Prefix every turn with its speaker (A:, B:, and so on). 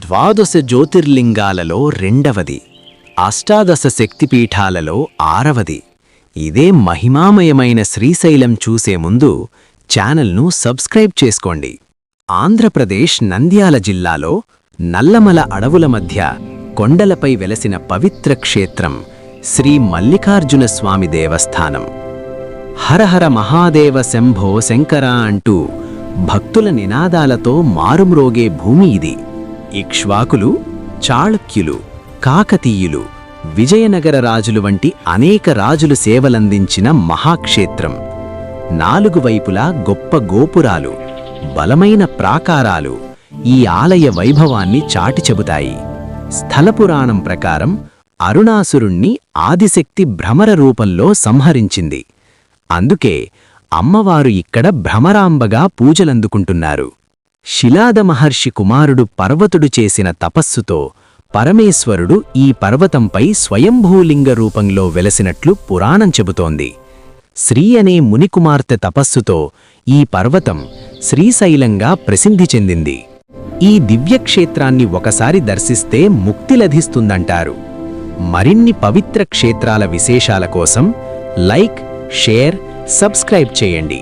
A: ద్వాదశ జ్యోతిర్లింగాలలో రెండవది, అష్టాదశ శక్తిపీఠాలలో ఆరవది. ఇదే మహిమామయమైన శ్రీశైలం చూసే ముందు ఛానల్ను సబ్స్క్రైబ్ చేసుకోండి. ఆంధ్రప్రదేశ్ నంద్యాల జిల్లాలో నల్లమల అడవుల మధ్య కొండలపై వెలసిన పవిత్ర క్షేత్రం శ్రీ మల్లికార్జున స్వామి దేవస్థానం. హరహర మహాదేవ శంభో శంకర అంటూ భక్తుల నినాదాలతో మారుమ్రోగే భూమి ఇది. ఇక్ష్వాకులు, చాళుక్యులు, కాకతీయులు, విజయనగర రాజులు వంటి అనేక రాజులు సేవలందించిన మహాక్షేత్రం. నాలుగు వైపులా గొప్ప గోపురాలు, బలమైన ప్రాకారాలు ఈ ఆలయ వైభవాన్ని చాటి చెబుతాయి. స్థలపురాణం ప్రకారం అరుణాసురుణ్ణి ఆదిశక్తి భ్రమర రూపంలో సంహరించింది. అందుకే అమ్మవారు ఇక్కడ భ్రమరాంబగా పూజలందుకుంటున్నారు. శిలాద మహర్షి కుమారుడు పర్వతుడు చేసిన తపస్సుతో పరమేశ్వరుడు ఈ పర్వతంపై స్వయంభూలింగ రూపంలో వెలసినట్లు పురాణం చెబుతోంది. శ్రీ అనే మునికుమార్తె తపస్సుతో ఈ పర్వతం శ్రీశైలంగా ప్రసిద్ధి చెందింది. ఈ దివ్యక్షేత్రాన్ని ఒకసారి దర్శిస్తే ముక్తి లభిస్తుందంటారు. మరిన్ని పవిత్ర క్షేత్రాల విశేషాల కోసం లైక్, షేర్, సబ్స్క్రైబ్ చేయండి.